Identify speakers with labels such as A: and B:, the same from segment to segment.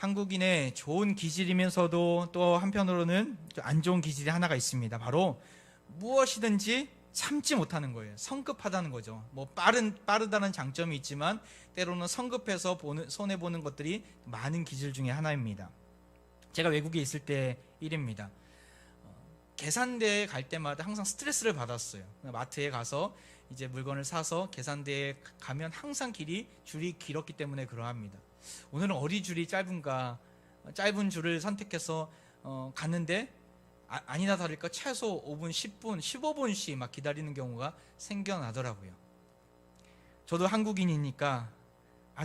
A: 한국인의 좋은 기질이면서도 또 한편으로는 안 좋은 기질이 하나가 있습니다. 바로 무엇이든지 참지 못하는 거예요. 성급하다는 거죠. 뭐 빠르다는 장점이 있지만 때로는 성급해서 손해보는 것들이 많은 기질 중에 하나입니다. 제가 외국에 있을 때 일입니다. 계산대에 갈 때마다 항상 스트레스를 받았어요. 마트에 가서 이제 물건을 사서 계산대에 가면 항상 줄이 길었기 때문에 그러합니다. 오늘은 어디 줄이 짧은가, 짧은 줄을 선택해서 갔는데 아니나 다를까 최소 5분, 10분, 15분씩 막 기다리는 경우가 생겨나더라고요. 저도 한국인이니까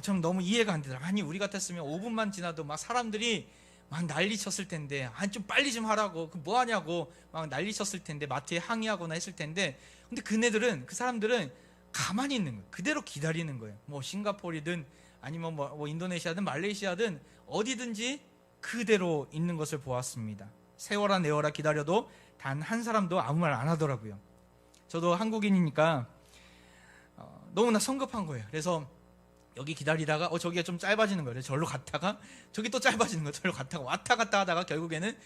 A: 좀 너무 이해가 안 되더라고요. 아니 우리 같았으면 5분만 지나도 막 사람들이 막 난리 쳤을 텐데, 좀 빨리 좀 하라고, 뭐 하냐고 막 난리 쳤을 텐데, 마트에 항의하거나 했을 텐데, 근데 그 사람들은 가만히 있는 거예요. 그대로 기다리는 거예요. 뭐 싱가포르든 아니면 뭐 인도네시아든 말레이시아든 어디든지 그대로 있는 것을 보았습니다. 세워라 내워라 기다려도 단 한 사람도 아무 말 안 하더라고요. 저도 한국인이니까 너무나 성급한 거예요. 그래서 여기 기다리다가 저기가 좀 짧아지는 거예요. 절로 갔다가 저기 또 짧아지는 거예요. 절로 갔다가 왔다 갔다 하다가 결국에는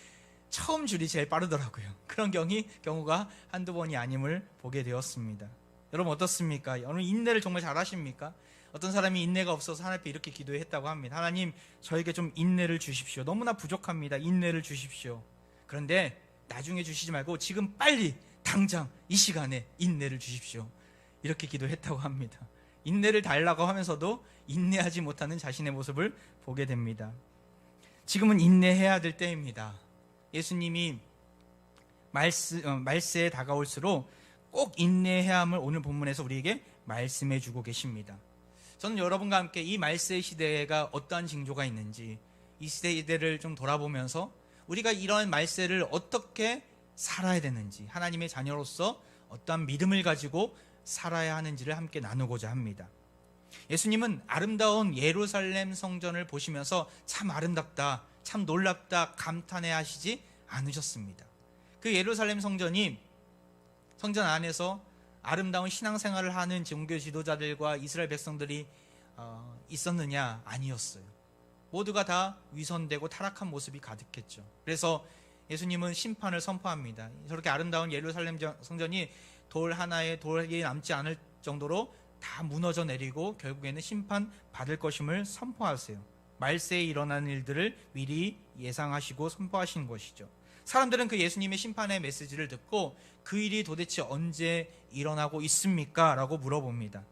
A: 처음 줄이 제일 빠르더라고요. 그런 경우가 한두 번이 아님을 보게 되었습니다. 여러분 어떻습니까? 여러분 인내를 정말 잘하십니까? 어떤 사람이 인내가 없어서 하나님 앞에 이렇게 기도했다고 합니다. 하나님 저에게 좀 인내를 주십시오. 너무나 부족합니다. 인내를 주십시오. 그런데 나중에 주시지 말고 지금 빨리 당장 이 시간에 인내를 주십시오. 이렇게 기도했다고 합니다. 인내를 달라고 하면서도 인내하지 못하는 자신의 모습을 보게 됩니다. 지금은 인내해야 될 때입니다. 예수님이 말세에 다가올수록 꼭 인내해야 함을 오늘 본문에서 우리에게 말씀해 주고 계십니다. 저는 여러분과 함께 이 말세 시대가 어떠한 징조가 있는지 이 시대를 좀 돌아보면서 우리가 이러한 말세를 어떻게 살아야 되는지, 하나님의 자녀로서 어떠한 믿음을 가지고 살아야 하는지를 함께 나누고자 합니다. 예수님은 아름다운 예루살렘 성전을 보시면서 참 아름답다, 참 놀랍다 감탄해 하시지 않으셨습니다. 그 예루살렘 성전 안에서 아름다운 신앙생활을 하는 종교 지도자들과 이스라엘 백성들이 있었느냐? 아니었어요. 모두가 다 위선되고 타락한 모습이 가득했죠. 그래서 예수님은 심판을 선포합니다. 저렇게 아름다운 예루살렘 성전이 돌 하나에 돌이 남지 않을 정도로 다 무너져 내리고 결국에는 심판 받을 것임을 선포하세요. 말세에 일어나는 일들을 미리 예상하시고 선포하신 것이죠. 사람들은 그 예수님의 심판의 메시지를 듣고 그 일이 도대체 언제 일어나고 있습니까? 라고 물어봅니다.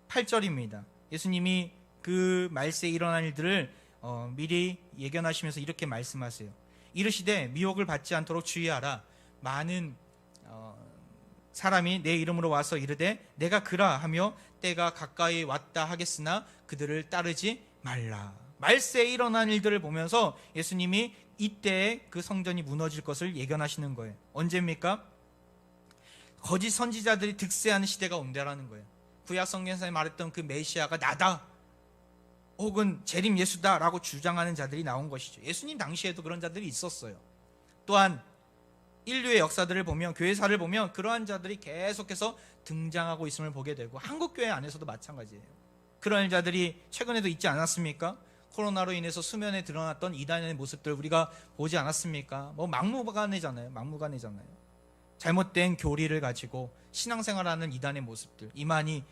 A: 8절입니다. 예수님이 그 말세에 일어날 일들을 미리 예견하시면서 이렇게 말씀하세요. 이르시되 미혹을 받지 않도록 주의하라. 많은 사람이 내 이름으로 와서 이르되 내가 그라 하며 때가 가까이 왔다 하겠으나 그들을 따르지 말라. 말세에 일어난 일들을 보면서 예수님이 이때에 그 성전이 무너질 것을 예견하시는 거예요. 언제입니까? 거짓 선지자들이 득세하는 시대가 온다라는 거예요. 구약 성경에서 말했던 그 메시아가 나다 혹은 재림 예수다라고 주장하는 자들이 나온 것이죠. 예수님 당시에도 그런 자들이 있었어요. 또한 인류의 역사들을 보면, 교회사를 보면 그러한 자들이 계속해서 등장하고 있음을 보게 되고 한국 교회 안에서도 마찬가지예요. 그런 자들이 최근에도 있지 않았습니까? 코로나로 인해서 수면에 드러났던 이단의 모습들 우리가 보지 않았습니까? 막무가내잖아요. 잘못된 교리를 가지고 신앙생활하는 이단의 모습들, 이만희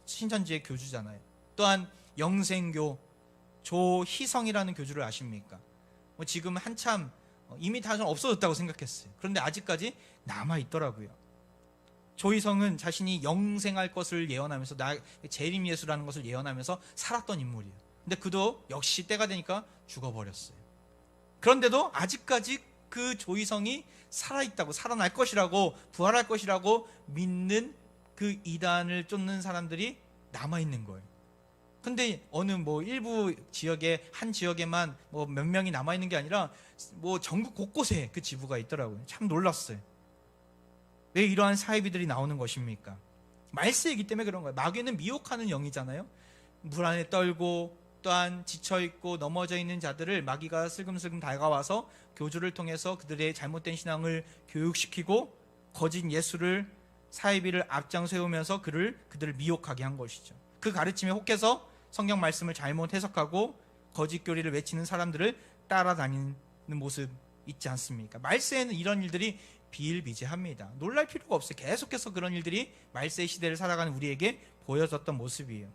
A: 신천지의 교주잖아요. 또한 영생교 조희성이라는 교주를 아십니까? 지금 한참 이미 다 좀 없어졌다고 생각했어요. 그런데 아직까지 남아있더라고요. 조희성은 자신이 영생할 것을 예언하면서 재림 예수라는 것을 예언하면서 살았던 인물이에요. 근데 그도 역시 때가 되니까 죽어버렸어요. 그런데도 아직까지 그 조희성이 살아있다고, 살아날 것이라고, 부활할 것이라고 믿는 그 이단을 쫓는 사람들이 남아있는 거예요. 근데 어느 일부 지역에, 한 지역에만 몇 명이 남아있는 게 아니라 전국 곳곳에 그 지부가 있더라고요. 참 놀랐어요. 왜 이러한 사이비들이 나오는 것입니까? 말세이기 때문에 그런 거예요. 마귀는 미혹하는 영이잖아요. 물 안에 떨고 또한 지쳐있고 넘어져 있는 자들을 마귀가 슬금슬금 다가와서 교주를 통해서 그들의 잘못된 신앙을 교육시키고 거짓 예수를, 사이비를 앞장 세우면서 그들을 미혹하게 한 것이죠. 그 가르침에 혹해서 성경 말씀을 잘못 해석하고 거짓 교리를 외치는 사람들을 따라다니는 모습 있지 않습니까? 말세에는 이런 일들이 비일비재합니다. 놀랄 필요가 없어요. 계속해서 그런 일들이 말세 시대를 살아가는 우리에게 보여졌던 모습이에요.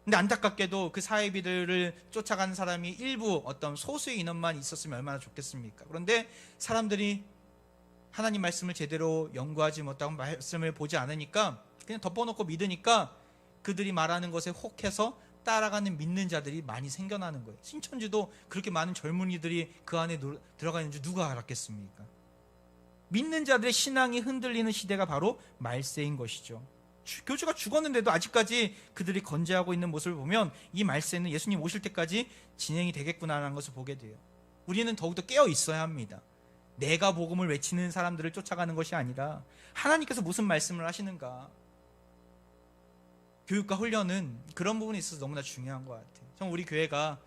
A: 근데 안타깝게도 그 사이비들을 쫓아가는 사람이 일부 어떤 소수의 인원만 있었으면 얼마나 좋겠습니까? 그런데 사람들이 하나님 말씀을 제대로 연구하지 못하고 말씀을 보지 않으니까 그냥 덮어놓고 믿으니까 그들이 말하는 것에 혹해서 따라가는 믿는 자들이 많이 생겨나는 거예요. 신천지도 그렇게 많은 젊은이들이 그 안에 들어가 있는 줄 누가 알았겠습니까? 믿는 자들의 신앙이 흔들리는 시대가 바로 말세인 것이죠. 교주가 죽었는데도 아직까지 그들이 건재하고 있는 모습을 보면 이 말세는 예수님 오실 때까지 진행이 되겠구나라는 것을 보게 돼요. 우리는 더욱더 깨어 있어야 합니다. 내가 복음을 외치는 사람들을 쫓아가는 것이 아니라 하나님께서 무슨 말씀을 하시는가. 교육과 훈련은 그런 부분에 있어서 너무나 중요한 것 같아요. 정 우리 교회가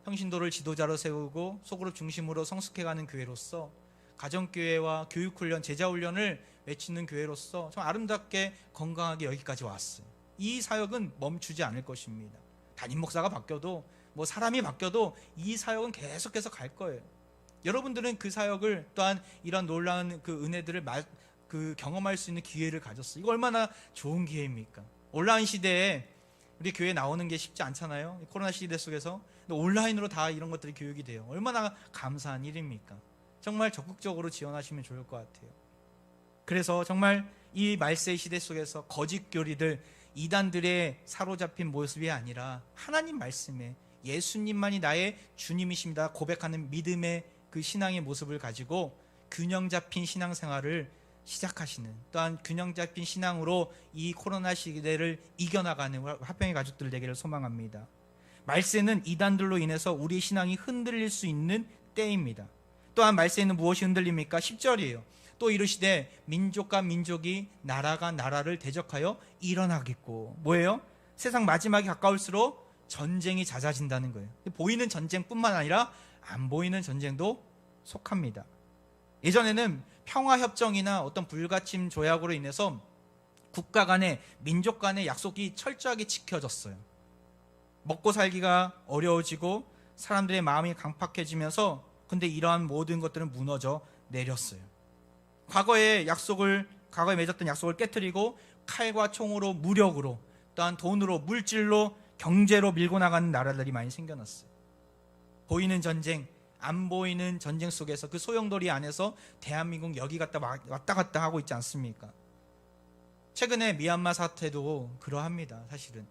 A: 평신도를 지도자로 세우고 소그룹 중심으로 성숙해가는 교회로서 가정교회와 교육훈련, 제자훈련을 외치는 교회로서 좀 아름답게 건강하게 여기까지 왔어요. 이 사역은 멈추지 않을 것입니다. 담임 목사가 바뀌어도 뭐 사람이 바뀌어도 이 사역은 계속해서 갈 거예요. 여러분들은 그 사역을 또한 이런 놀라운 그 은혜들을 경험할 수 있는 기회를 가졌어요. 이거 얼마나 좋은 기회입니까? 온라인 시대에 우리 교회 나오는 게 쉽지 않잖아요. 코로나 시대 속에서. 근데 온라인으로 다 이런 것들이 교육이 돼요. 얼마나 감사한 일입니까? 정말 적극적으로 지원하시면 좋을 것 같아요. 그래서 정말 이 말세 시대 속에서 거짓 교리들, 이단들의 사로잡힌 모습이 아니라 하나님 말씀에 예수님만이 나의 주님이십니다 고백하는 믿음의 그 신앙의 모습을 가지고 균형 잡힌 신앙생활을 시작하시는, 또한 균형 잡힌 신앙으로 이 코로나 시대를 이겨나가는 화평의 가족들 되기를 소망합니다. 말세는 이단들로 인해서 우리의 신앙이 흔들릴 수 있는 때입니다. 또한 말세에는 무엇이 흔들립니까? 10절이에요. 또 이르시되 민족과 민족이 나라가 나라를 대적하여 일어나겠고, 뭐예요? 세상 마지막이 가까울수록 전쟁이 잦아진다는 거예요. 보이는 전쟁뿐만 아니라 안 보이는 전쟁도 속합니다. 예전에는 평화협정이나 어떤 불가침 조약으로 인해서 국가 간의, 민족 간의 약속이 철저하게 지켜졌어요. 먹고 살기가 어려워지고 사람들의 마음이 강팍해지면서, 근데 이러한 모든 것들은 무너져 내렸어요. 과거에 맺었던 약속을 깨트리고 칼과 총으로, 무력으로, 또한 돈으로, 물질로, 경제로 밀고 나가는 나라들이 많이 생겨났어요. 보이는 전쟁, 안 보이는 전쟁 속에서 그 소용돌이 안에서 대한민국 여기 갔다 왔다 갔다 하고 있지 않습니까? 최근에 미얀마 사태도 그러합니다. 사실은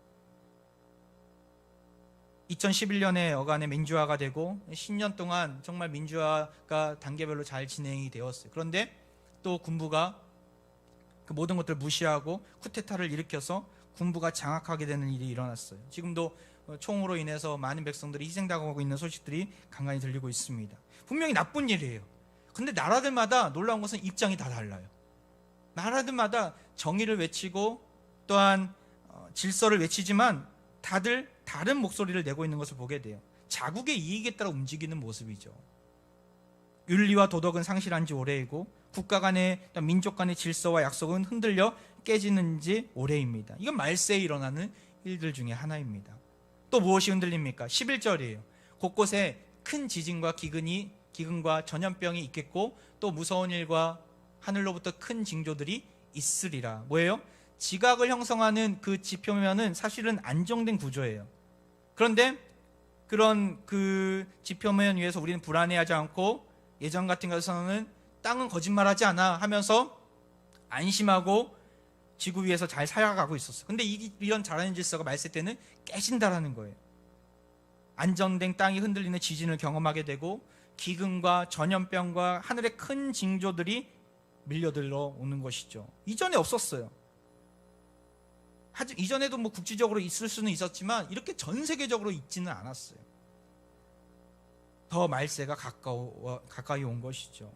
A: 2011년에 어간의 민주화가 되고 10년 동안 정말 민주화가 단계별로 잘 진행이 되었어요. 그런데 또 군부가 그 모든 것들을 무시하고 쿠데타를 일으켜서 군부가 장악하게 되는 일이 일어났어요. 지금도 총으로 인해서 많은 백성들이 희생당하고 있는 소식들이 간간히 들리고 있습니다. 분명히 나쁜 일이에요. 근데 나라들마다 놀라운 것은 입장이 다 달라요. 나라들마다 정의를 외치고 또한 질서를 외치지만 다들 다른 목소리를 내고 있는 것을 보게 돼요. 자국의 이익에 따라 움직이는 모습이죠. 윤리와 도덕은 상실한 지 오래이고 국가 간의, 민족 간의 질서와 약속은 흔들려 깨지는 지 오래입니다. 이건 말세에 일어나는 일들 중에 하나입니다. 또 무엇이 흔들립니까? 11절이에요. 곳곳에 큰 지진과 기근과 전염병이 있겠고 또 무서운 일과 하늘로부터 큰 징조들이 있으리라. 뭐예요? 지각을 형성하는 그 지표면은 사실은 안정된 구조예요. 그런데 그런 그 지표면 위에서 우리는 불안해하지 않고 예전 같은 것에서는 땅은 거짓말하지 않아 하면서 안심하고 지구 위에서 잘 살아가고 있었어요. 근데 이런 자라는 질서가 말세 때는 깨진다라는 거예요. 안정된 땅이 흔들리는 지진을 경험하게 되고 기근과 전염병과 하늘의 큰 징조들이 밀려들어 오는 것이죠. 이전에 없었어요. 이전에도 뭐 국지적으로 있을 수는 있었지만 이렇게 전 세계적으로 있지는 않았어요. 더 말세가 가까이 온 것이죠.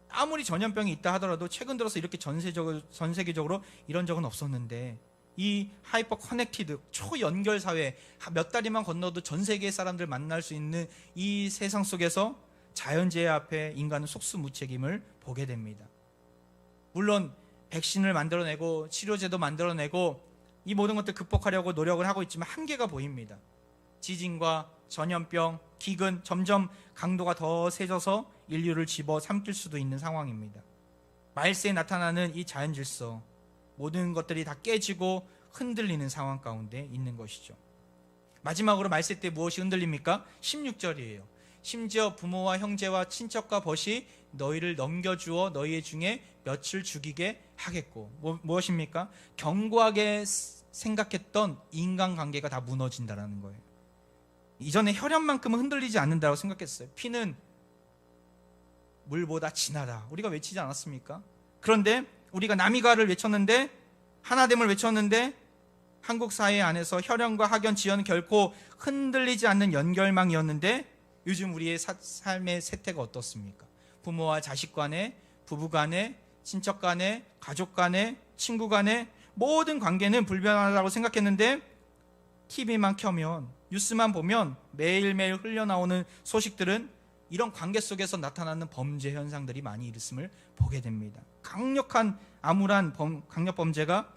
A: 아무리 전염병이 있다 하더라도 최근 들어서 이렇게 전 세계적으로 이런 적은 없었는데, 이 하이퍼 커넥티드 초연결 사회, 몇 다리만 건너도 전 세계의 사람들 만날 수 있는 이 세상 속에서 자연재해 앞에 인간은 속수무책임을 보게 됩니다. 물론 백신을 만들어내고 치료제도 만들어내고 이 모든 것들 극복하려고 노력을 하고 있지만 한계가 보입니다. 지진과 전염병, 기근 점점 강도가 더 세져서 인류를 집어삼킬 수도 있는 상황입니다. 말세에 나타나는 이 자연 질서, 모든 것들이 다 깨지고 흔들리는 상황 가운데 있는 것이죠. 마지막으로 말세 때 무엇이 흔들립니까? 16절이에요. 심지어 부모와 형제와 친척과 벗이 너희를 넘겨주어 너희 중에 몇을 죽이게 하겠고, 무엇입니까? 견고하게 생각했던 인간관계가 다 무너진다는 거예요. 이전에 혈연만큼은 흔들리지 않는다고 생각했어요. 피는 물보다 진하다, 우리가 외치지 않았습니까? 그런데 우리가 남이가를 외쳤는데, 하나됨을 외쳤는데, 한국 사회 안에서 혈연과 학연, 지연은 결코 흔들리지 않는 연결망이었는데, 요즘 우리의 삶의 세태가 어떻습니까? 부모와 자식 간에, 부부 간에, 친척 간에, 가족 간에, 친구 간에 모든 관계는 불변하다고 생각했는데, TV만 켜면, 뉴스만 보면 매일매일 흘러나오는 소식들은 이런 관계 속에서 나타나는 범죄 현상들이 많이 있음을 보게 됩니다. 강력한 암울한 강력 범죄가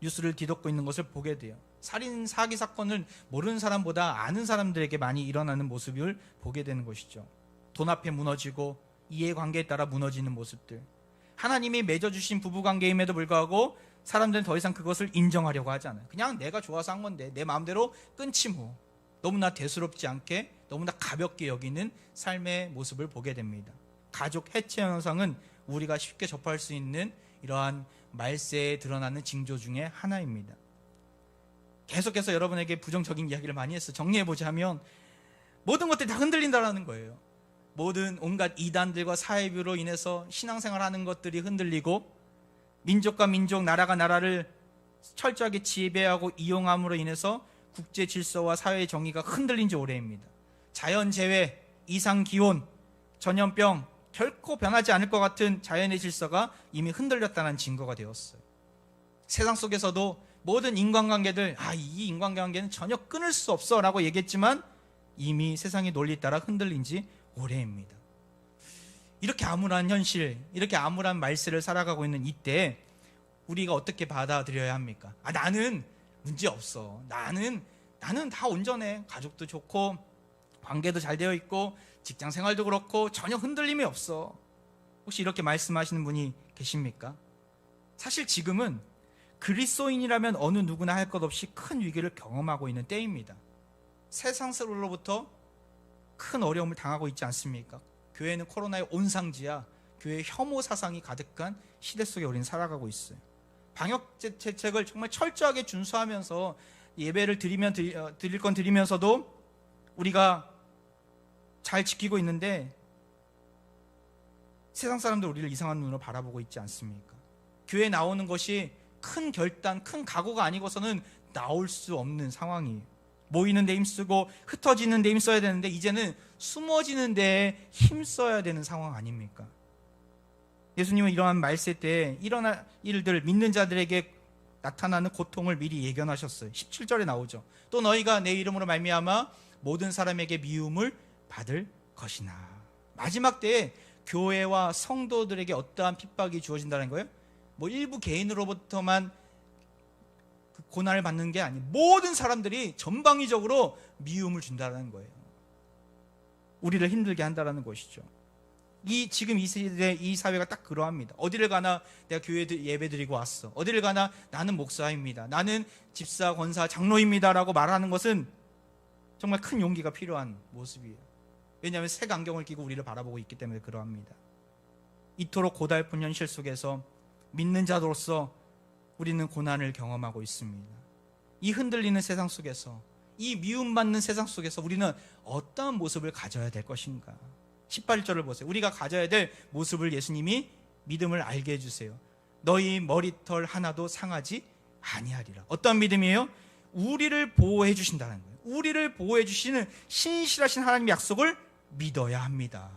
A: 뉴스를 뒤덮고 있는 것을 보게 돼요. 살인 사기 사건을 모르는 사람보다 아는 사람들에게 많이 일어나는 모습을 보게 되는 것이죠. 돈 앞에 무너지고 이해관계에 따라 무너지는 모습들, 하나님이 맺어주신 부부관계임에도 불구하고 사람들은 더 이상 그것을 인정하려고 하지 않아요. 그냥 내가 좋아서 한 건데 내 마음대로 끊지 뭐. 너무나 대수롭지 않게, 너무나 가볍게 여기는 삶의 모습을 보게 됩니다. 가족 해체 현상은 우리가 쉽게 접할 수 있는 이러한 말세에 드러나는 징조 중에 하나입니다. 계속해서 여러분에게 부정적인 이야기를 많이 했어요. 정리해보자면 모든 것들이 다 흔들린다는 거예요. 모든 온갖 이단들과 사회비로 인해서 신앙생활하는 것들이 흔들리고, 민족과 민족, 나라가 나라를 철저하게 지배하고 이용함으로 인해서 국제 질서와 사회의 정의가 흔들린 지 오래입니다. 자연재해, 이상기온, 전염병, 결코 변하지 않을 것 같은 자연의 질서가 이미 흔들렸다는 증거가 되었어요. 세상 속에서도 모든 인간관계들, 이 인간관계는 전혀 끊을 수 없어 라고 얘기했지만 이미 세상의 논리에 따라 흔들린 지 오래입니다. 이렇게 암울한 현실, 이렇게 암울한 말세를 살아가고 있는 이때 우리가 어떻게 받아들여야 합니까? 나는 문제 없어. 나는 다 온전해. 가족도 좋고 관계도 잘 되어 있고 직장 생활도 그렇고 전혀 흔들림이 없어. 혹시 이렇게 말씀하시는 분이 계십니까? 사실 지금은 그리스도인이라면 어느 누구나 할 것 없이 큰 위기를 경험하고 있는 때입니다. 세상으로부터 큰 어려움을 당하고 있지 않습니까? 교회는 코로나의 온상지야, 교회의 혐오 사상이 가득한 시대 속에 우리는 살아가고 있어요. 방역 대책을 정말 철저하게 준수하면서 예배를 드릴 건 드리면서도 우리가 잘 지키고 있는데 세상 사람들 우리를 이상한 눈으로 바라보고 있지 않습니까? 교회에 나오는 것이 큰 결단, 큰 각오가 아니고서는 나올 수 없는 상황이에요. 모이는 데 힘쓰고 흩어지는 데 힘써야 되는데 이제는 숨어지는 데에 힘써야 되는 상황 아닙니까? 예수님은 이러한 말세 때 일어날 일들, 믿는 자들에게 나타나는 고통을 미리 예견하셨어요. 17절에 나오죠. 또 너희가 내 이름으로 말미암아 모든 사람에게 미움을 받을 것이나. 마지막 때에 교회와 성도들에게 어떠한 핍박이 주어진다는 거예요? 일부 개인으로부터만 그 고난을 받는 게 아니에요. 모든 사람들이 전방위적으로 미움을 준다는 거예요. 우리를 힘들게 한다는 것이죠. 지금 이 세대, 이 사회가 딱 그러합니다. 어디를 가나 내가 교회 예배 드리고 왔어. 어디를 가나 나는 목사입니다. 나는 집사, 권사, 장로입니다 라고 말하는 것은 정말 큰 용기가 필요한 모습이에요. 왜냐하면 색안경을 끼고 우리를 바라보고 있기 때문에 그러합니다. 이토록 고달픈 현실 속에서 믿는 자로서 우리는 고난을 경험하고 있습니다. 이 흔들리는 세상 속에서, 이 미움받는 세상 속에서 우리는 어떠한 모습을 가져야 될 것인가? 18절을 보세요. 우리가 가져야 될 모습을 예수님이 믿음을 알게 해주세요. 너희 머리털 하나도 상하지 아니하리라. 어떤 믿음이에요? 우리를 보호해 주신다는 거예요. 우리를 보호해 주시는 신실하신 하나님의 약속을 믿어야 합니다.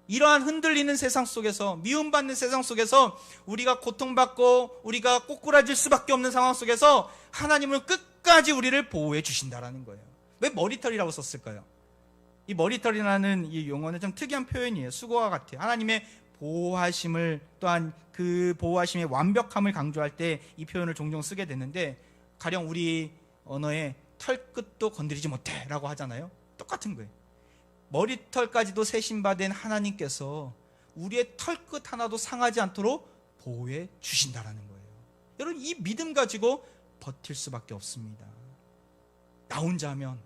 A: 이러한 흔들리는 세상 속에서, 미움받는 세상 속에서 우리가 고통받고 우리가 꼬꾸라질 수밖에 없는 상황 속에서 하나님은 끝까지 우리를 보호해 주신다는 거예요. 왜 머리털이라고 썼을까요? 이 머리털이라는 이 용어는 좀 특이한 표현이에요. 수고와 같아요. 하나님의 보호하심을, 또한 그 보호하심의 완벽함을 강조할 때 이 표현을 종종 쓰게 되는데, 가령 우리 언어에 털끝도 건드리지 못해 라고 하잖아요. 똑같은 거예요. 머리털까지도 세신받은 하나님께서 우리의 털끝 하나도 상하지 않도록 보호해 주신다라는 거예요. 여러분, 이 믿음 가지고 버틸 수밖에 없습니다. 나 혼자 하면,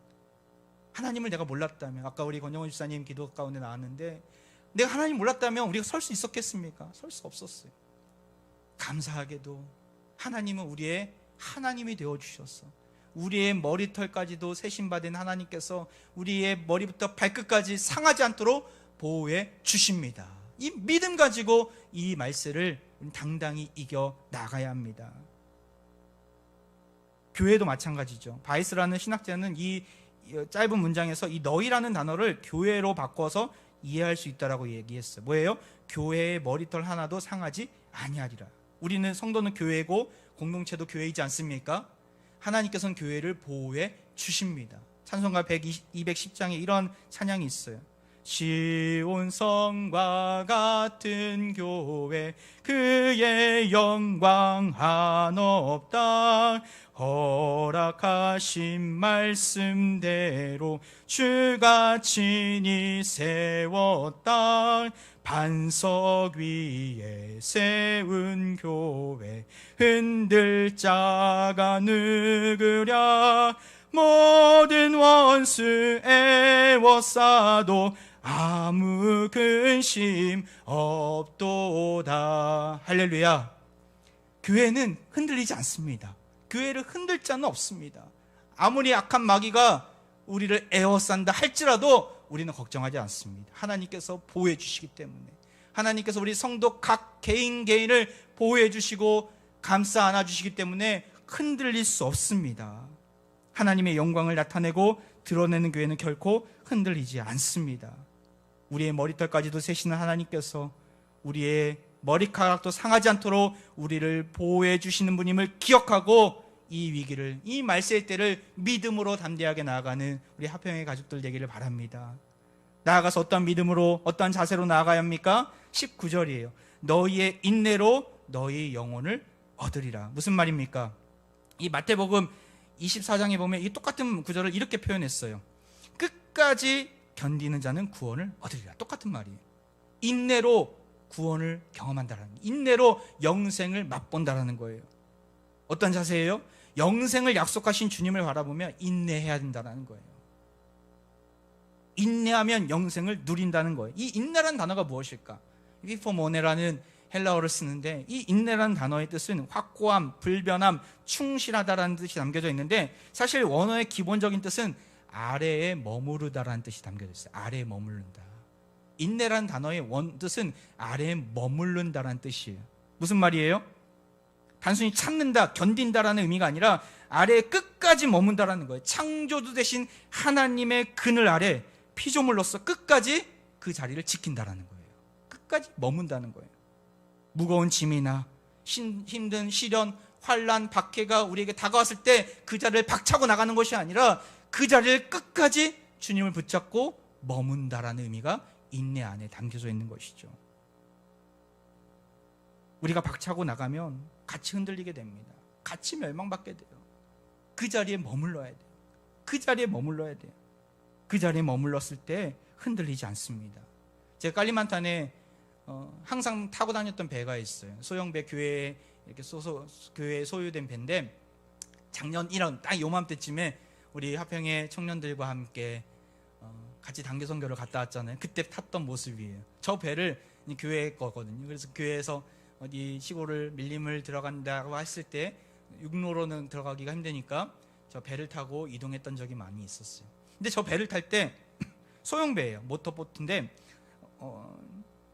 A: 하나님을 내가 몰랐다면, 아까 우리 권영원 집사님 기도 가운데 나왔는데, 내가 하나님 몰랐다면 우리가 설 수 있었겠습니까? 설 수 없었어요. 감사하게도 하나님은 우리의 하나님이 되어주셔서 우리의 머리털까지도 세신받은 하나님께서 우리의 머리부터 발끝까지 상하지 않도록 보호해 주십니다. 이 믿음 가지고 이 말세를 당당히 이겨 나가야 합니다. 교회도 마찬가지죠. 바이스라는 신학자는 이 짧은 문장에서 이 너희라는 단어를 교회로 바꿔서 이해할 수 있다라고 얘기했어요. 뭐예요? 교회의 머리털 하나도 상하지 아니하리라. 우리는 성도는 교회고 공동체도 교회이지 않습니까? 하나님께서는 교회를 보호해 주십니다. 찬송가 210장에 이런 찬양이 있어요. 시온성과 같은 교회 그의 영광 한없다. 허락하신 말씀대로 주가 친히 세웠다. 반석 위에 세운 교회 흔들 자가 누구랴. 모든 원수 애워싸도 아무 근심 없도다. 할렐루야. 교회는 흔들리지 않습니다. 교회를 흔들 자는 없습니다. 아무리 악한 마귀가 우리를 에워싼다 할지라도 우리는 걱정하지 않습니다. 하나님께서 보호해 주시기 때문에, 하나님께서 우리 성도 각 개인을 보호해 주시고 감싸 안아 주시기 때문에 흔들릴 수 없습니다. 하나님의 영광을 나타내고 드러내는 교회는 결코 흔들리지 않습니다. 우리의 머리털까지도 세시는 하나님께서 우리의 머리카락도 상하지 않도록 우리를 보호해 주시는 분임을 기억하고 이 위기를, 이 말세의 때를 믿음으로 담대하게 나아가는 우리 화평의 가족들 되기를 바랍니다. 나아가서 어떤 믿음으로, 어떤 자세로 나아가야 합니까? 19절이에요. 너희의 인내로 너희 영혼을 얻으리라. 무슨 말입니까? 이 마태복음 24장에 보면 이 똑같은 구절을 이렇게 표현했어요. 끝까지 견디는 자는 구원을 얻으리라. 똑같은 말이에요. 인내로 구원을 경험한다라는, 인내로 영생을 맛본다라는 거예요. 어떤 자세예요? 영생을 약속하신 주님을 바라보며 인내해야 된다는 거예요. 인내하면 영생을 누린다는 거예요. 이 인내라는 단어가 무엇일까? 히포모네라는 헬라어를 쓰는데, 이 인내라는 단어의 뜻은 확고함, 불변함, 충실하다라는 뜻이 담겨져 있는데, 사실 원어의 기본적인 뜻은 아래에 머무르다라는 뜻이 담겨져 있어요. 아래에 머무른다. 인내라는 단어의 원뜻은 아래에 머무른다라는 뜻이에요. 무슨 말이에요? 단순히 참는다, 견딘다라는 의미가 아니라 아래에 끝까지 머문다라는 거예요. 창조주 되신 하나님의 그늘 아래 피조물로서 끝까지 그 자리를 지킨다라는 거예요. 끝까지 머문다는 거예요. 무거운 짐이나 힘든 시련, 환난, 박해가 우리에게 다가왔을 때 그 자리를 박차고 나가는 것이 아니라 그 자리를 끝까지 주님을 붙잡고 머문다라는 의미가 인내 안에 담겨져 있는 것이죠. 우리가 박차고 나가면 같이 흔들리게 됩니다. 같이 멸망받게 돼요. 그 자리에 머물러야 돼요. 그 자리에 머물러야 돼요. 그 자리에 머물렀을 때 흔들리지 않습니다. 제가 깔리만탄에 항상 타고 다녔던 배가 있어요. 소형배, 교회에 이렇게 교회에 소유된 배인데, 작년 1월 딱 요맘때쯤에 우리 화평의 청년들과 함께 같이 단기 선교를 갔다 왔잖아요. 그때 탔던 모습이에요. 저 배를 교회 거거든요. 그래서 교회에서 어디 시골을 밀림을 들어간다고 했을 때 육로로는 들어가기가 힘드니까 저 배를 타고 이동했던 적이 많이 있었어요. 근데 저 배를 탈 때 소형배예요. 모터보트인데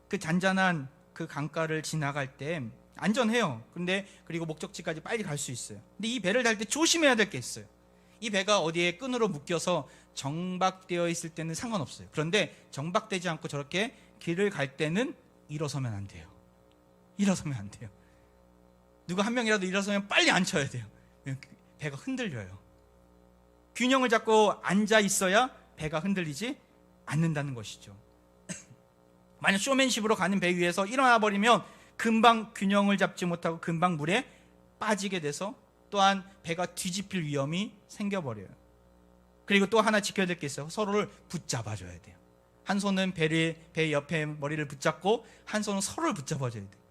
A: 그 잔잔한 그 강가를 지나갈 때 안전해요. 근데 그리고 목적지까지 빨리 갈 수 있어요. 근데 이 배를 탈 때 조심해야 될 게 있어요. 이 배가 어디에 끈으로 묶여서 정박되어 있을 때는 상관없어요. 그런데 정박되지 않고 저렇게 길을 갈 때는 일어서면 안 돼요. 일어서면 안 돼요. 누가 한 명이라도 일어서면 빨리 앉혀야 돼요. 배가 흔들려요. 균형을 잡고 앉아 있어야 배가 흔들리지 않는다는 것이죠. 만약 쇼맨십으로 가는 배 위에서 일어나 버리면 금방 균형을 잡지 못하고 금방 물에 빠지게 돼서 또한 배가 뒤집힐 위험이 생겨버려요. 그리고 또 하나 지켜야 될 게 있어요. 서로를 붙잡아줘야 돼요. 한 손은 배 옆에 머리를 붙잡고 한 손은 서로를 붙잡아줘야 돼요.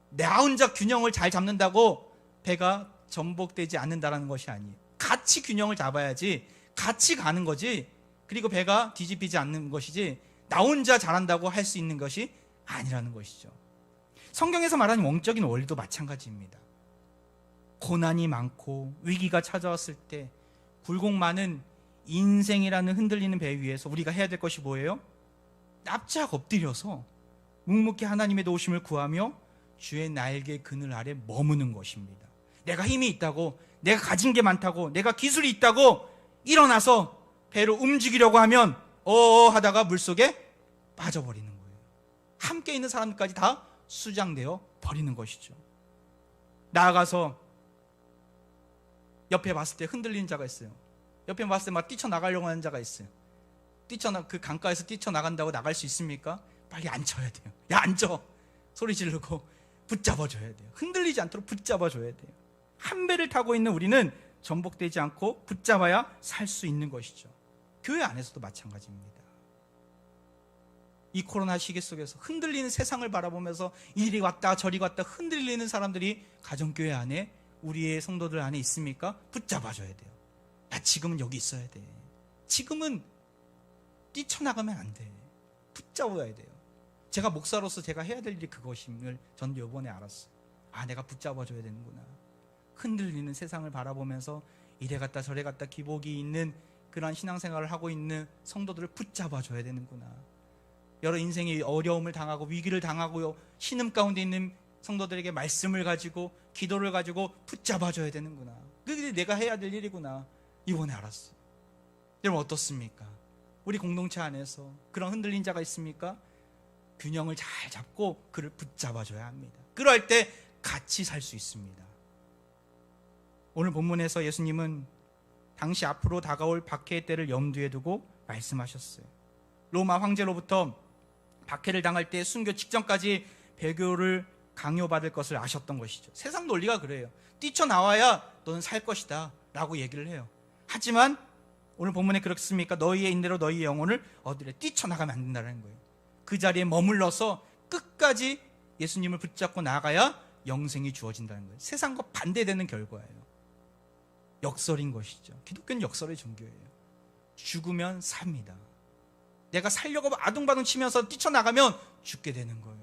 A: 나 혼자 균형을 잘 잡는다고 배가 전복되지 않는다는 것이 아니에요. 같이 균형을 잡아야지, 같이 가는 거지. 그리고 배가 뒤집히지 않는 것이지, 나 혼자 잘한다고 할 수 있는 것이 아니라는 것이죠. 성경에서 말하는 영적인 원리도 마찬가지입니다. 고난이 많고 위기가 찾아왔을 때 굴곡 많은 인생이라는 흔들리는 배 위에서 우리가 해야 될 것이 뭐예요? 납작 엎드려서 묵묵히 하나님의 도우심을 구하며 주의 날개 그늘 아래 머무는 것입니다. 내가 힘이 있다고, 내가 가진 게 많다고, 내가 기술이 있다고 일어나서 배로 움직이려고 하면 하다가 물속에 빠져버리는 거예요. 함께 있는 사람까지 다 수장되어 버리는 것이죠. 나아가서 옆에 봤을 때 흔들리는 자가 있어요. 옆에 봤을 때 막 뛰쳐나가려고 하는 자가 있어요. 그 강가에서 뛰쳐나간다고 나갈 수 있습니까? 빨리 앉혀야 돼요. 야, 앉아! 소리 지르고 붙잡아줘야 돼요. 흔들리지 않도록 붙잡아줘야 돼요. 한 배를 타고 있는 우리는 전복되지 않고 붙잡아야 살 수 있는 것이죠. 교회 안에서도 마찬가지입니다. 이 코로나 시기 속에서 흔들리는 세상을 바라보면서 이리 왔다 저리 갔다 흔들리는 사람들이 가정교회 안에, 우리의 성도들 안에 있습니까? 붙잡아줘야 돼요. 야, 지금은 여기 있어야 돼. 지금은 뛰쳐나가면 안 돼. 붙잡아야 돼요. 제가 목사로서 제가 해야 될 일이 그것임을 전 이번에 알았어요. 아, 내가 붙잡아줘야 되는구나. 흔들리는 세상을 바라보면서 이래 갔다 저래 갔다 기복이 있는 그런 신앙생활을 하고 있는 성도들을 붙잡아줘야 되는구나. 여러 인생의 어려움을 당하고 위기를 당하고 신음 가운데 있는 성도들에게 말씀을 가지고 기도를 가지고 붙잡아줘야 되는구나. 그게 내가 해야 될 일이구나. 이번에 알았어요. 여러분 어떻습니까? 우리 공동체 안에서 그런 흔들린 자가 있습니까? 균형을 잘 잡고 그를 붙잡아줘야 합니다. 그럴 때 같이 살 수 있습니다. 오늘 본문에서 예수님은 당시 앞으로 다가올 박해의 때를 염두에 두고 말씀하셨어요. 로마 황제로부터 박해를 당할 때 순교 직전까지 배교를 강요받을 것을 아셨던 것이죠. 세상 논리가 그래요. 뛰쳐나와야 너는 살 것이다 라고 얘기를 해요. 하지만 오늘 본문에 그렇습니까? 너희의 인내로 너희의 영혼을 얻으래. 뛰쳐나가면 안 된다는 거예요. 그 자리에 머물러서 끝까지 예수님을 붙잡고 나가야 영생이 주어진다는 거예요. 세상과 반대되는 결과예요. 역설인 것이죠. 기독교는 역설의 종교예요. 죽으면 삽니다. 내가 살려고 아둥바둥 치면서 뛰쳐나가면 죽게 되는 거예요.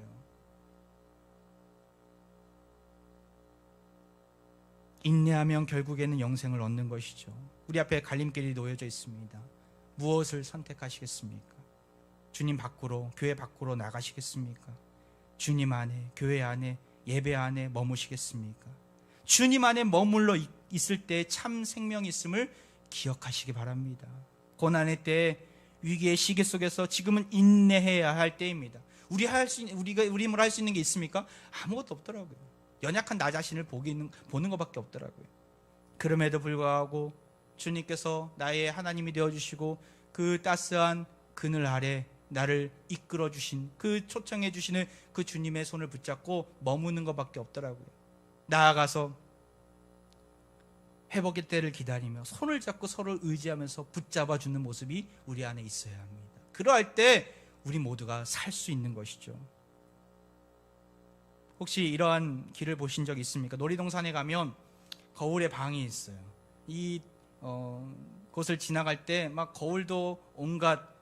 A: 인내하면 결국에는 영생을 얻는 것이죠. 우리 앞에 갈림길이 놓여져 있습니다. 무엇을 선택하시겠습니까? 주님 밖으로, 교회 밖으로 나가시겠습니까? 주님 안에, 교회 안에, 예배 안에 머무시겠습니까? 주님 안에 머물러 있을 때 참 생명이 있음을 기억하시기 바랍니다. 고난의 때, 위기의 시기 속에서 지금은 인내해야 할 때입니다. 우리가 힘으로 할 수 있는 게 있습니까? 아무것도 없더라고요. 연약한 나 자신을 보는 것밖에 없더라고요. 그럼에도 불구하고 주님께서 나의 하나님이 되어주시고 그 따스한 그늘 아래 나를 이끌어 주신, 그 초청해 주시는 그 주님의 손을 붙잡고 머무는 것밖에 없더라고요. 나아가서 회복의 때를 기다리며 손을 잡고 서로를 의지하면서 붙잡아 주는 모습이 우리 안에 있어야 합니다. 그러할 때 우리 모두가 살 수 있는 것이죠. 혹시 이러한 길을 보신 적 있습니까? 놀이동산에 가면 거울에 방이 있어요. 곳을 지나갈 때 막 거울도 온갖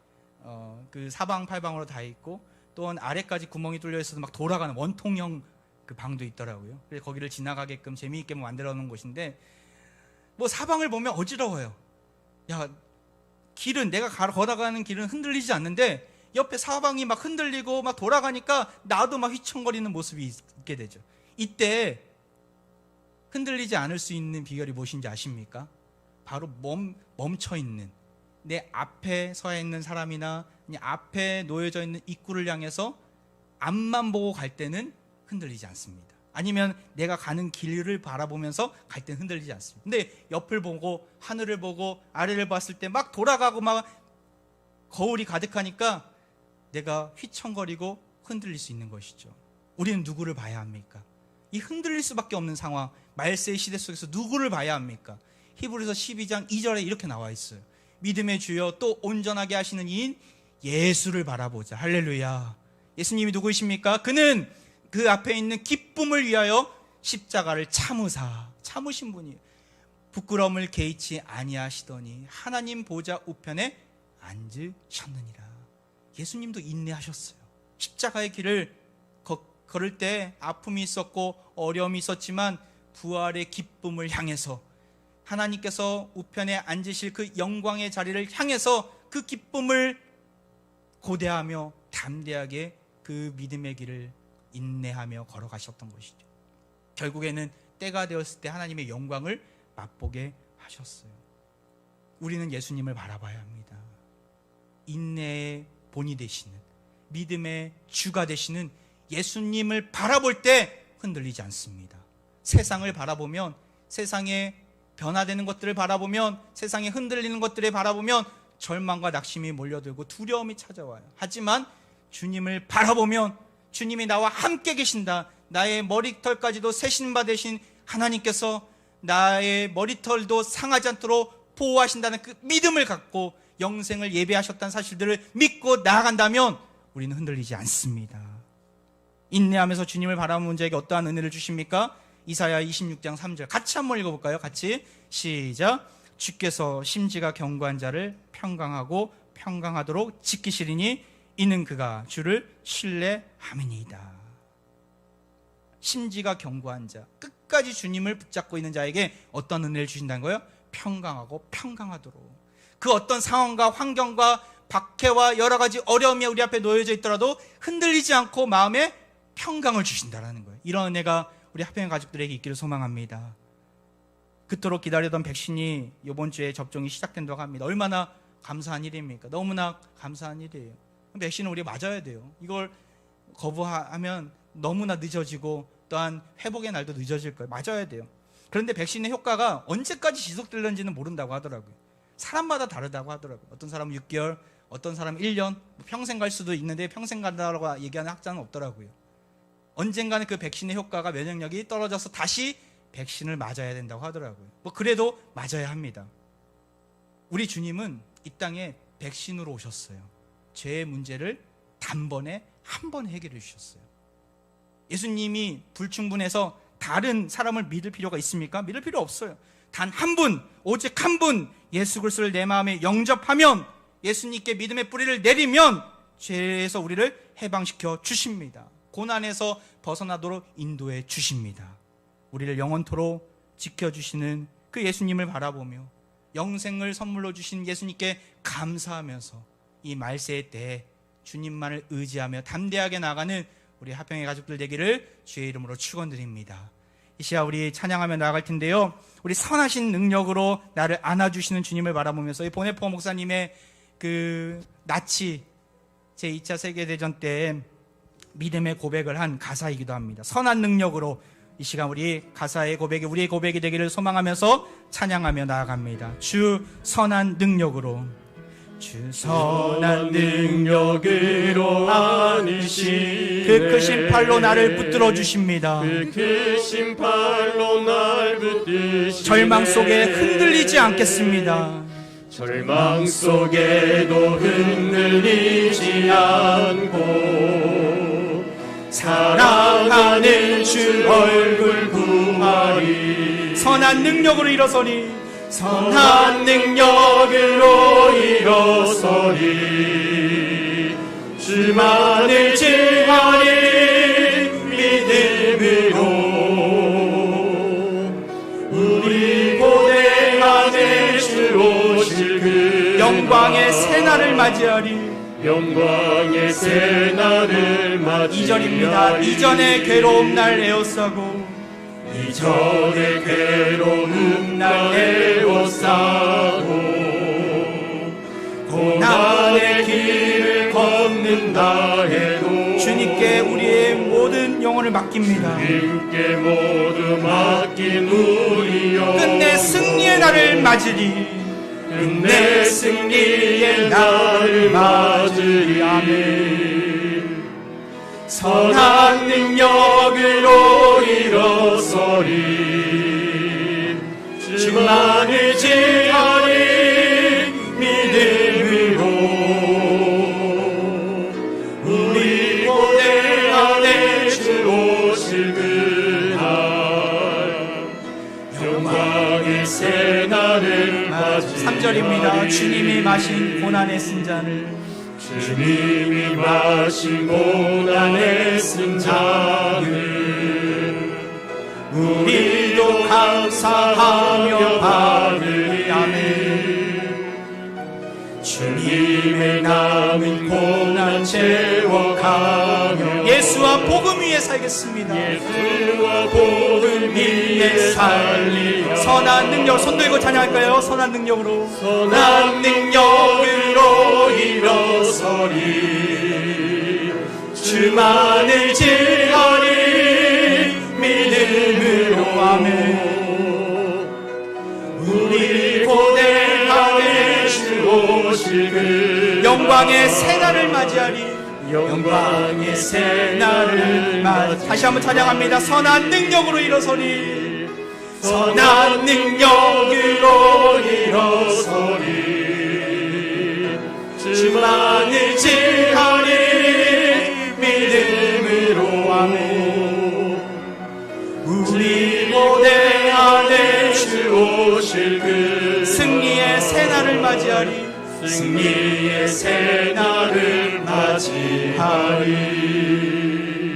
A: 그 사방팔방으로 다 있고, 또한 아래까지 구멍이 뚫려 있어서 막 돌아가는 원통형 그 방도 있더라고요. 그래서 거기를 지나가게끔 재미있게 만들어 놓은 곳인데, 뭐 사방을 보면 어지러워요. 야, 길은 내가 걸어가는 길은 흔들리지 않는데 옆에 사방이 막 흔들리고 막 돌아가니까 나도 막 휘청거리는 모습이 있게 되죠. 이때 흔들리지 않을 수 있는 비결이 무엇인지 아십니까? 바로 멈춰 있는, 내 앞에 서 있는 사람이나 앞에 놓여져 있는 입구를 향해서 앞만 보고 갈 때는 흔들리지 않습니다. 아니면 내가 가는 길을 바라보면서 갈 때는 흔들리지 않습니다. 근데 옆을 보고 하늘을 보고 아래를 봤을 때 막 돌아가고 막 거울이 가득하니까 내가 휘청거리고 흔들릴 수 있는 것이죠. 우리는 누구를 봐야 합니까? 이 흔들릴 수밖에 없는 상황, 말세의 시대 속에서 누구를 봐야 합니까? 히브리서 12장 2절에 이렇게 나와 있어요. 믿음의 주여 또 온전하게 하시는 이인 예수를 바라보자. 할렐루야. 예수님이 누구이십니까? 그는 그 앞에 있는 기쁨을 위하여 십자가를 참으신 분이에요. 부끄러움을 개의치 아니하시더니 하나님 보좌 우편에 앉으셨느니라. 예수님도 인내하셨어요. 십자가의 길을 걸을 때 아픔이 있었고 어려움이 있었지만 부활의 기쁨을 향해서 하나님께서 우편에 앉으실 그 영광의 자리를 향해서 그 기쁨을 고대하며 담대하게 그 믿음의 길을 인내하며 걸어가셨던 것이죠. 결국에는 때가 되었을 때 하나님의 영광을 맛보게 하셨어요. 우리는 예수님을 바라봐야 합니다. 인내의 본이 되시는, 믿음의 주가 되시는 예수님을 바라볼 때 흔들리지 않습니다. 세상을 바라보면, 세상에 변화되는 것들을 바라보면, 세상에 흔들리는 것들을 바라보면 절망과 낙심이 몰려들고 두려움이 찾아와요. 하지만 주님을 바라보면 주님이 나와 함께 계신다, 나의 머리털까지도 세신 바 되신 하나님께서 나의 머리털도 상하지 않도록 보호하신다는 그 믿음을 갖고 영생을 예배하셨다는 사실들을 믿고 나아간다면 우리는 흔들리지 않습니다. 인내하면서 주님을 바라보는 자에게 어떠한 은혜를 주십니까? 이사야 26장 3절 같이 한번 읽어볼까요? 같이 시작. 주께서 심지가 견고한 자를 평강하고 평강하도록 지키시리니 이는 그가 주를 신뢰함이니이다. 심지가 견고한 자, 끝까지 주님을 붙잡고 있는 자에게 어떤 은혜를 주신다는 거예요? 평강하고 평강하도록. 그 어떤 상황과 환경과 박해와 여러 가지 어려움이 우리 앞에 놓여져 있더라도 흔들리지 않고 마음에 평강을 주신다는 거예요. 이런 은혜가 우리 하평의 가족들에게 있기를 소망합니다. 그토록 기다리던 백신이 이번 주에 접종이 시작된다고 합니다. 얼마나 감사한 일입니까? 너무나 감사한 일이에요. 백신은 우리 맞아야 돼요. 이걸 거부하면 너무나 늦어지고 또한 회복의 날도 늦어질 거예요. 맞아야 돼요. 그런데 백신의 효과가 언제까지 지속될는지는 모른다고 하더라고요. 사람마다 다르다고 하더라고요. 어떤 사람은 6개월, 어떤 사람은 1년, 평생 갈 수도 있는데 평생 간다고 얘기하는 학자는 없더라고요. 언젠가는 그 백신의 효과가 면역력이 떨어져서 다시 백신을 맞아야 된다고 하더라고요. 그래도 맞아야 합니다. 우리 주님은 이 땅에 백신으로 오셨어요. 죄의 문제를 단번에 한 번에 해결해 주셨어요. 예수님이 불충분해서 다른 사람을 믿을 필요가 있습니까? 믿을 필요 없어요. 단 한 분, 오직 한 분 예수 그리스도를 내 마음에 영접하면, 예수님께 믿음의 뿌리를 내리면 죄에서 우리를 해방시켜 주십니다. 고난에서 벗어나도록 인도해 주십니다. 우리를 영원토록 지켜주시는 그 예수님을 바라보며 영생을 선물로 주신 예수님께 감사하면서 이 말세의 때에 주님만을 의지하며 담대하게 나가는 우리 하평의 가족들 되기를 주의 이름으로 축원드립니다. 이 시간 우리 찬양하며 나아갈 텐데요, 우리 선하신 능력으로 나를 안아주시는 주님을 바라보면서 이 보네포 목사님의 그 나치 제2차 세계대전 때 믿음의 고백을 한 가사이기도 합니다. 선한 능력으로 이 시간 우리 가사의 고백이 우리의 고백이 되기를 소망하면서 찬양하며 나아갑니다. 주 선한 능력으로, 주 선한 능력으로 안으시네. 그 크신 팔로 나를 붙들어 주십니다. 그 크신 팔로 날 붙드시네. 절망 속에 흔들리지 않겠습니다. 절망 속에도 흔들리지 않고 사랑하는 주 얼굴 구하리. 선한 능력으로 일어서리, 선한 능력으로 일어서리. 주만을 지하리 믿음으로 우리 고대 안에 주 오실 그 영광의 새날을 맞이하리. 영광의 새날을 맞이하리. 2절입니다. 이전의 괴로움 날 에워싸고, 이전의 괴로움 날 에워싸고 고난의 길을 걷는다 해도 주님께 우리의 모든 영혼을 맡깁니다. 주님께 모두 맡긴 우리 영혼 끝내 승리의 날을 맞으리. 끝내 승리의 날을 맞으리. 아멘. 선한 능력으로 일어서리. 주만을 지하리
B: 나를 맞이하리.
A: 3절입니다. 주님이 마신 고난의 쓴잔을
B: 주님이 마신 고난의 쓴잔을
A: 우리도 감사하며 받으리. 아멘.
B: 주님의 남은 고난 채워가며
A: 예수와 복음 위에 살겠습니다.
B: 예수와 복음 위에 살리며
A: 선한 능력, 손 들고 찬양할까요? 선한 능력으로,
B: 선한 능력으로 일어서리. 주만을 지하리 믿음으로. 아멘.
A: 우리 고대 안에
B: 주 오실 그
A: 영광의 새날을 맞이하리.
B: 영광의 새날을 맞이.
A: 다시 한번 찬양합니다. 선한 능력으로 일어서리.
B: 선한 능력으로 일어서리. 주만을 지하리 믿음으로. 아멘. 우리 고대 안에 주 오실 그
A: 승리의 새날을 맞이하리.
B: 승리의 새날을 맞이하리.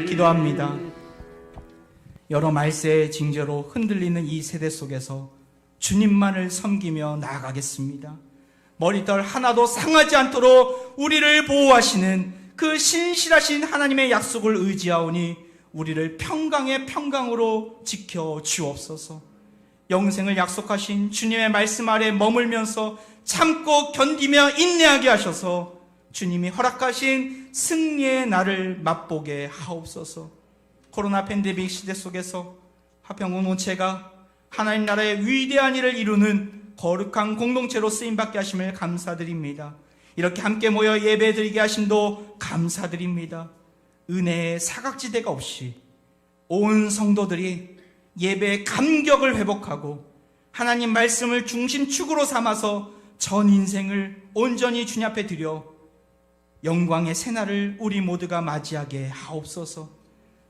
A: 기도합니다. 여러 말세의 징조로 흔들리는 이 세대 속에서 주님만을 섬기며 나아가겠습니다. 머리털 하나도 상하지 않도록 우리를 보호하시는 그 신실하신 하나님의 약속을 의지하오니 우리를 평강의 평강으로 지켜 주옵소서. 영생을 약속하신 주님의 말씀 아래 머물면서 참고 견디며 인내하게 하셔서 주님이 허락하신 승리의 날을 맛보게 하옵소서. 코로나 팬데믹 시대 속에서 화평공동체가 하나님 나라의 위대한 일을 이루는 거룩한 공동체로 쓰임받게 하심을 감사드립니다. 이렇게 함께 모여 예배드리게 하심도 감사드립니다. 은혜의 사각지대가 없이 온 성도들이 예배의 감격을 회복하고 하나님 말씀을 중심축으로 삼아서 전 인생을 온전히 주님 앞에 드려 영광의 새날을 우리 모두가 맞이하게 하옵소서.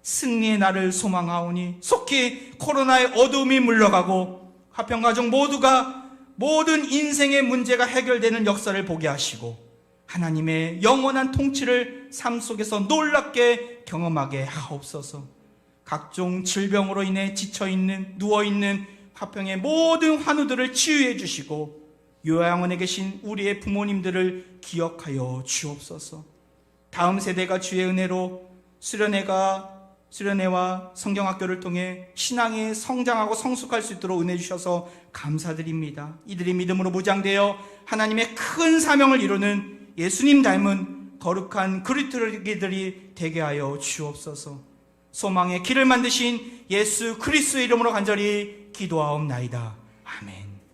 A: 승리의 날을 소망하오니 속히 코로나의 어두움이 물러가고 화평가족 모두가 모든 인생의 문제가 해결되는 역사를 보게 하시고 하나님의 영원한 통치를 삶 속에서 놀랍게 경험하게 하옵소서. 각종 질병으로 인해 지쳐있는 누워있는 화평의 모든 환우들을 치유해 주시고 요양원에 계신 우리의 부모님들을 기억하여 주옵소서. 다음 세대가 주의 은혜로 수련회와 성경학교를 통해 신앙에 성장하고 성숙할 수 있도록 은혜 주셔서 감사드립니다. 이들이 믿음으로 무장되어 하나님의 큰 사명을 이루는 예수님 닮은 거룩한 그리스도인들이 되게 하여 주옵소서. 소망의 길을 만드신 예수 그리스도의 이름으로 간절히 기도하옵나이다. 아멘.